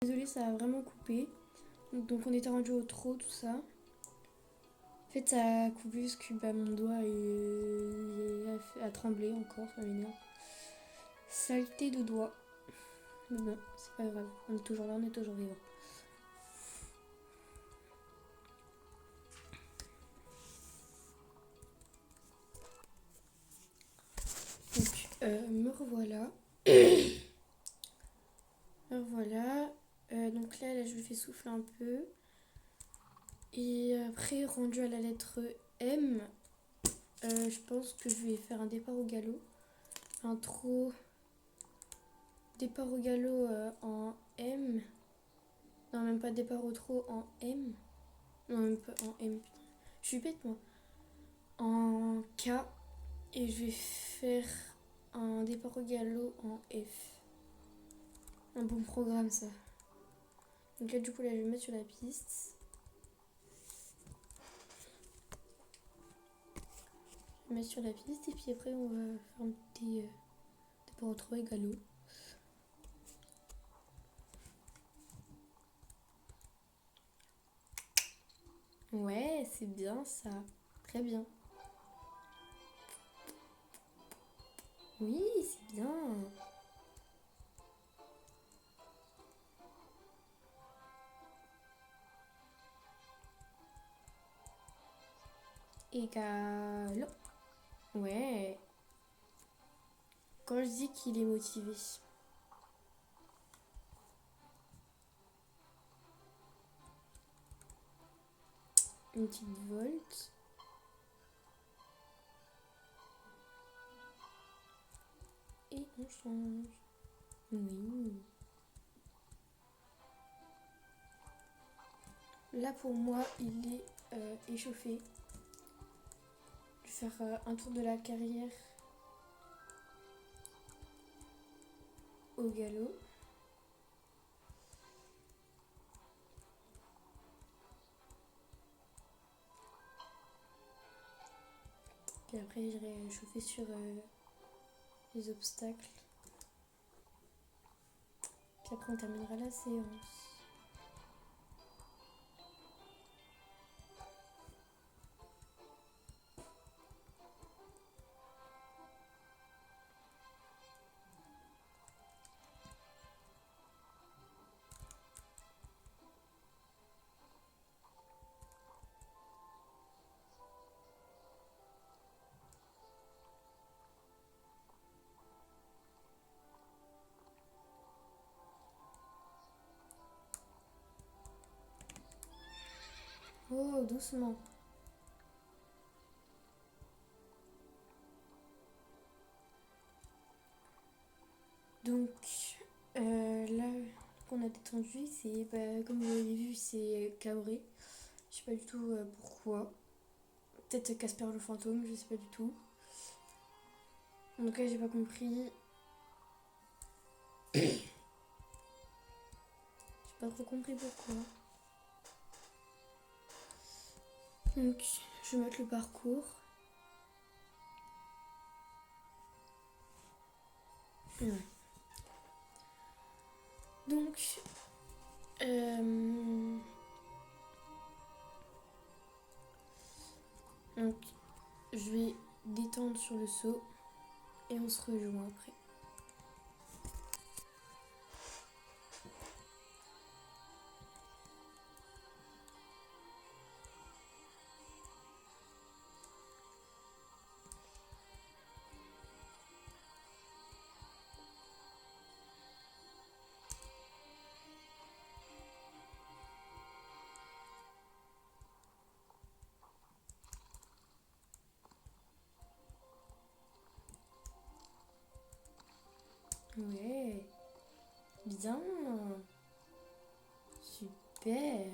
Désolée, ça a vraiment coupé. Donc on était rendu au trot, tout ça. En fait, ça a coupé parce que mon doigt a tremblé encore, ça m'énerve. Saleté de doigt. Mais bon, c'est pas grave. On est toujours là, on est toujours vivant. Donc, me revoilà. Me revoilà. Donc là, je lui fais souffler un peu. Et après, rendu à la lettre M, je pense que je vais faire un départ au galop. Un trot. Départ au galop en M. Non, même pas départ au trot en M. Non, même pas en M, putain. Je suis bête, moi. En K. Et je vais faire un départ au galop en F. Un bon programme, ça. Donc là, du coup, là, je vais me mettre sur la piste. Je vais me mettre sur la piste. Et puis après, on va faire un petit départ au trot et galop. Ouais, c'est bien, ça. Très bien. Oui, c'est bien. Et galop. Ouais. Quand je dis qu'il est motivé. Une petite volte. Et on change. Oui. Là, pour moi, il est échauffé. Je vais faire un tour de la carrière au galop. Puis après, j'irai chauffer sur les obstacles. Puis après, on terminera la séance. Oh, doucement. Donc, là qu'on a détendu, c'est, comme vous l'avez vu, c'est cabré. Je sais pas du tout pourquoi. Peut-être Casper le fantôme, je sais pas du tout. Donc là, j'ai pas compris. J'ai pas trop compris pourquoi. Donc, je vais mettre le parcours. Ouais. Donc, donc, je vais détendre sur le saut et on se rejoint après. Ouais, bien, super.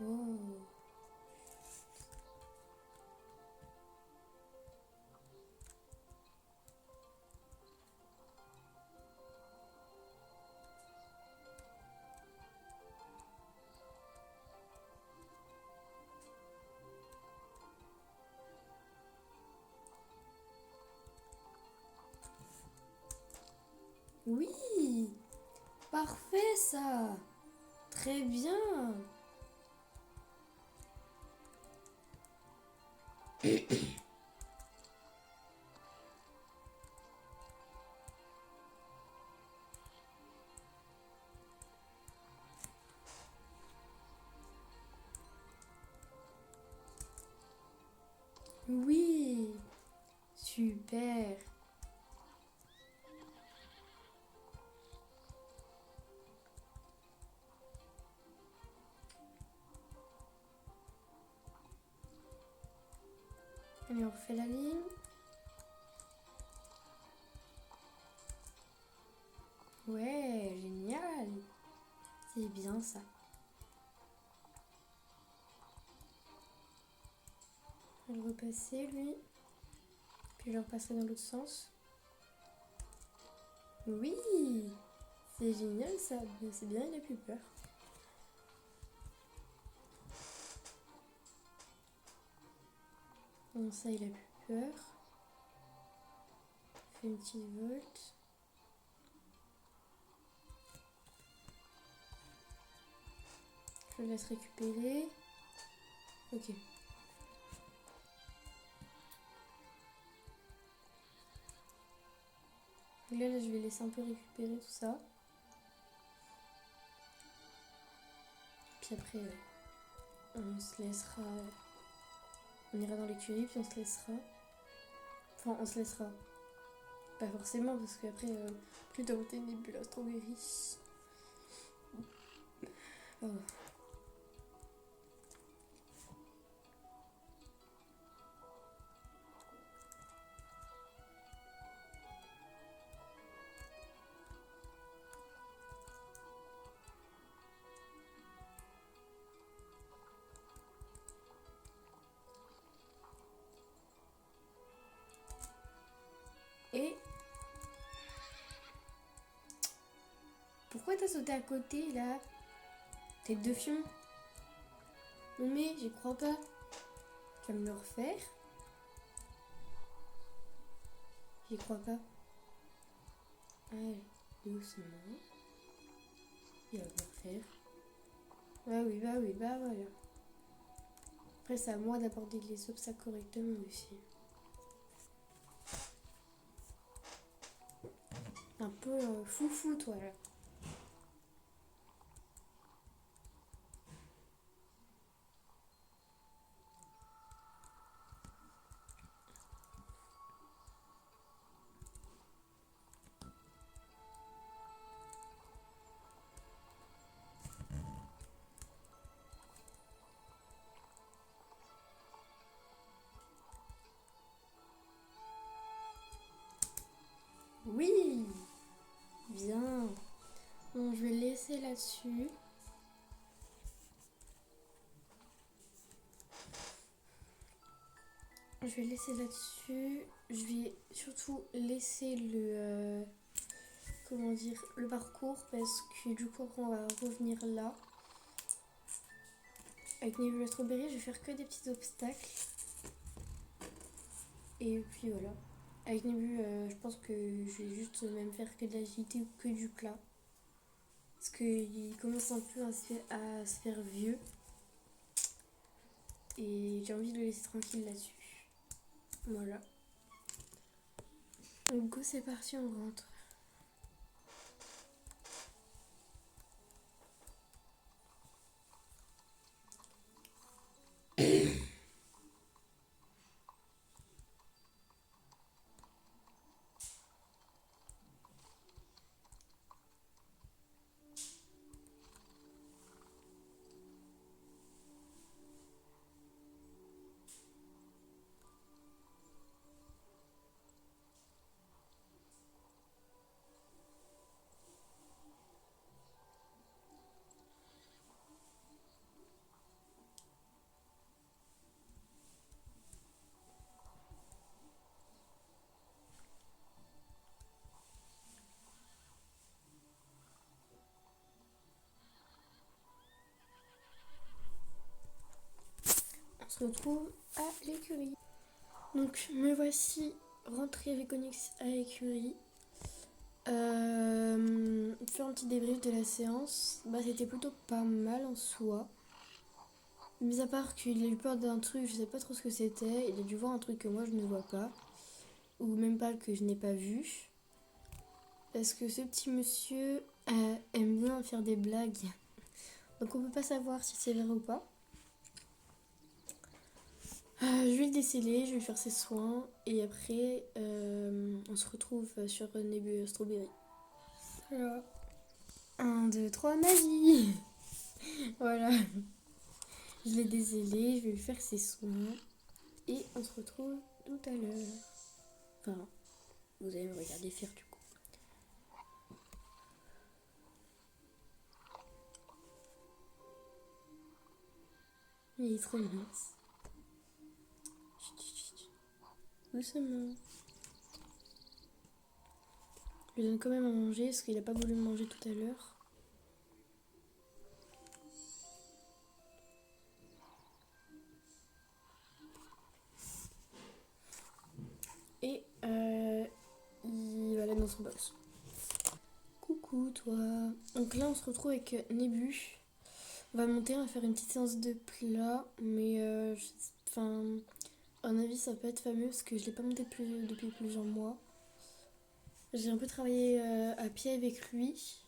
Oh. Oui, parfait ça. Très bien. Oui, super. Allez, on refait la ligne. Ouais, génial. C'est bien ça. Je vais le repasser lui. Puis je le repasserai dans l'autre sens. Oui, c'est génial ça. C'est bien, il a plus peur. Bon, ça, il a plus peur. Fait une petite volte. Je le laisse récupérer. Ok. Là, je vais laisser un peu récupérer tout ça. Puis après, on se laissera. On ira dans l'écurie, puis on se laissera. Enfin, on se laissera. Pas forcément, parce qu'après, plus de monter une bulle à strawberry. Oh. Et pourquoi t'as sauté à côté là? Tête de fion. Non mais j'y crois pas. Tu vas me le refaire? J'y crois pas. Allez, doucement. Il va me le refaire. Bah oui, bah voilà. Après c'est à moi d'aborder les obstacles correctement aussi. Un peu foufou toi là. Oui, bien. Bon, je vais le laisser là-dessus. Je vais laisser là-dessus. Je vais surtout laisser le comment dire le parcours parce que du coup on va revenir là. Avec Nebula Strawberry, je vais faire que des petits obstacles. Et puis voilà. Avec Nebu, je pense que je vais juste même faire que de l'agilité ou que du plat. Parce qu'il commence un peu à se faire vieux. Et j'ai envie de le laisser tranquille là-dessus. Voilà. Donc go, c'est parti, on rentre. On se retrouve à l'écurie. Donc me voici rentrée avec Onyx à l'écurie. Faire un petit débrief de la séance. Bah, c'était plutôt pas mal en soi. Mis à part qu'il a eu peur d'un truc, je sais pas trop ce que c'était. Il a dû voir un truc que moi je ne vois pas. Ou même pas que je n'ai pas vu. Parce que ce petit monsieur aime bien faire des blagues. Donc on peut pas savoir si c'est vrai ou pas. Je vais le déceler, je vais faire ses soins. Et après, on se retrouve sur Nebula Strawberry. Voilà. 1, 2, 3, magie. Voilà. Je l'ai décelé, je vais lui faire ses soins. Et on se retrouve tout à l'heure. Enfin, vous allez me regarder faire du coup. Il est trop mince. Doucement. Je lui donne quand même à manger parce qu'il a pas voulu manger tout à l'heure. Et il va aller dans son box. Coucou toi. Donc là on se retrouve avec Nébu. On va monter, on va faire une petite séance de plat. Mais enfin, à mon avis ça peut être fameux parce que je l'ai pas monté depuis plusieurs mois. J'ai un peu travaillé à pied avec lui.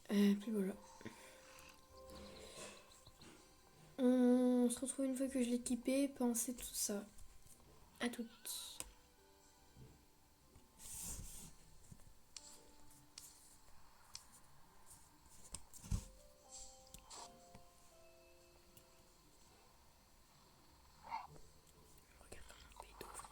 Puis voilà. On se retrouve une fois que je l'ai équipé, penser tout ça. À toutes. Regarde comment on peut ouvrir.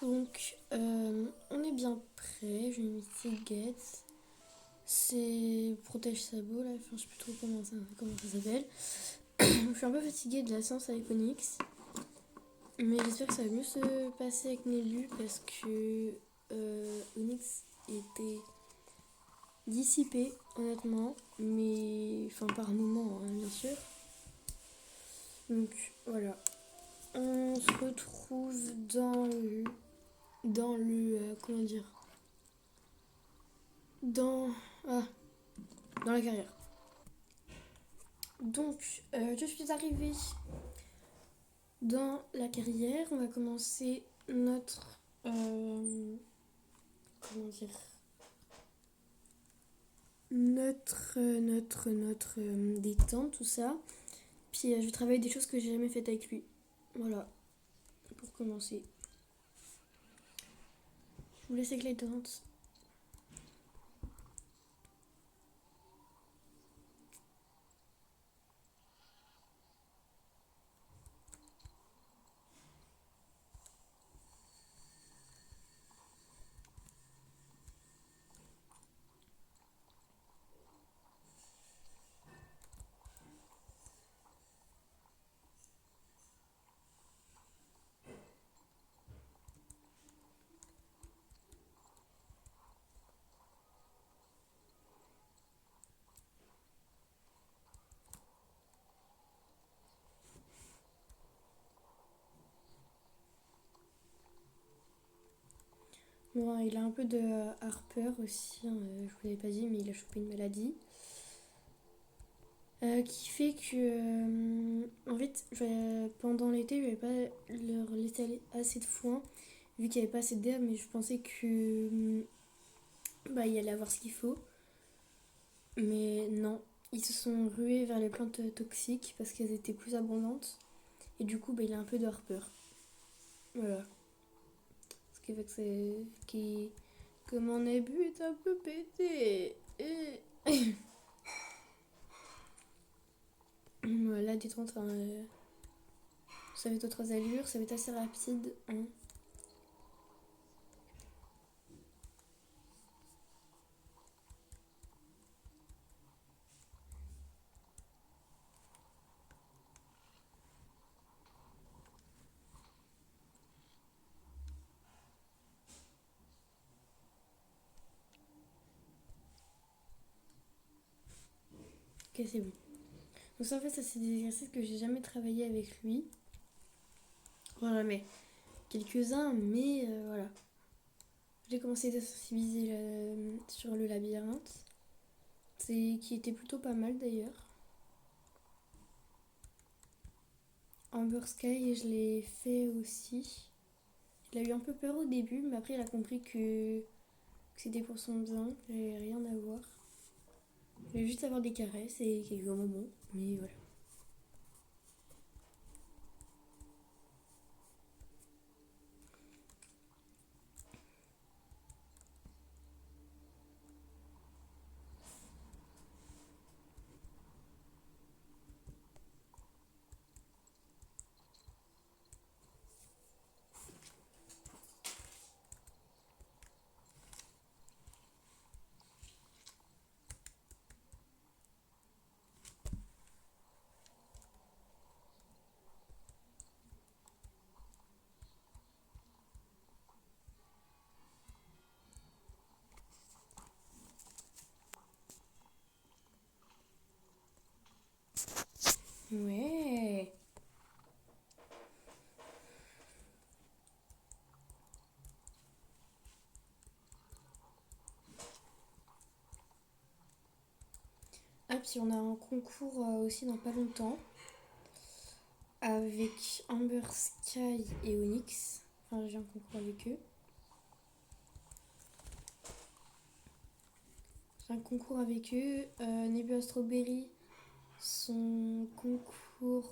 Donc, on est bien prêt. Je vais mettre ses guettes. C'est protège sabot là. Enfin, je sais plus trop comment ça s'appelle. Je suis un peu fatiguée de la séance avec Onyx. Mais j'espère que ça va mieux se passer avec Nélu parce que Onyx était dissipé, honnêtement. Mais, enfin, par moment, hein, bien sûr. Donc, voilà. On se retrouve dans le comment dire, dans ah, dans la carrière. Donc je suis arrivée dans la carrière. On va commencer notre comment dire, notre détente, tout ça. Puis je vais travailler des choses que j'ai jamais faites avec lui. Voilà, pour commencer. Je vous laisse avec la détente. Bon, il a un peu de Harper aussi, hein, je vous l'avais pas dit, mais il a chopé une maladie. Qui fait que, en fait, pendant l'été, je n'avais pas leur laissé assez de foin, vu qu'il n'y avait pas assez d'herbe, mais je pensais que bah, il allait avoir ce qu'il faut. Mais non, ils se sont rués vers les plantes toxiques parce qu'elles étaient plus abondantes. Et du coup, bah, il a un peu de Harper. Voilà. Ce qui fait que c'est. Que mon ébu est un peu pété. Et... voilà, détente, hein, ça va être aux 3 allures, ça va être assez rapide. Hein. Ok, c'est bon. Donc ça, en fait, ça c'est des exercices que j'ai jamais travaillé avec lui. Voilà, mais quelques-uns, mais voilà. J'ai commencé à sensibiliser sur le labyrinthe. Qui était plutôt pas mal d'ailleurs. Amber Sky, je l'ai fait aussi. Il a eu un peu peur au début, mais après il a compris que c'était pour son bien, qu'il n'y avait rien à voir. Il voulait juste avoir des caresses et quelques moments, mais voilà. Ouais. Ah, puis on a un concours aussi dans pas longtemps avec Amber Sky et Onyx. Enfin, j'ai un concours avec eux. J'ai un concours avec eux. Nebula Strawberry, son concours,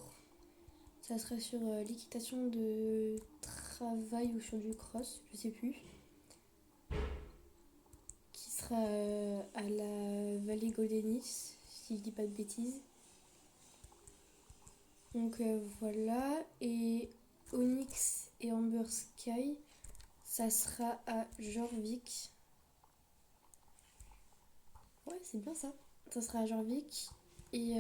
ça sera sur l'équitation de travail ou sur du cross, je sais plus. Qui sera à la Vallée Goldenis, si je dis pas de bêtises. Donc voilà. Et Onyx et Amber Sky, ça sera à Jorvik. Ouais, c'est bien ça. Ça sera à Jorvik. Et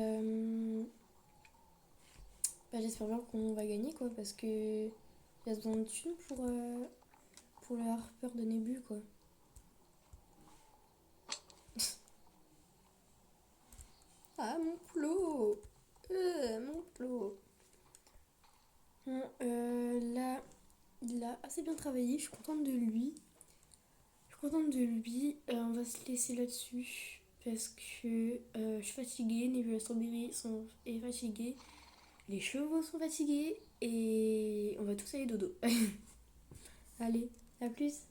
bah, j'espère bien qu'on va gagner, quoi, parce que il y a besoin de thunes pour le Harper de Nébu, quoi. Ah, mon plot. Mon plot. Bon, là, il a assez bien travaillé. Je suis contente de lui. On va se laisser là-dessus. Parce que je suis fatiguée. Nebula Strawberry est fatiguée. Les chevaux sont fatigués. Et on va tous aller dodo. Allez, à plus.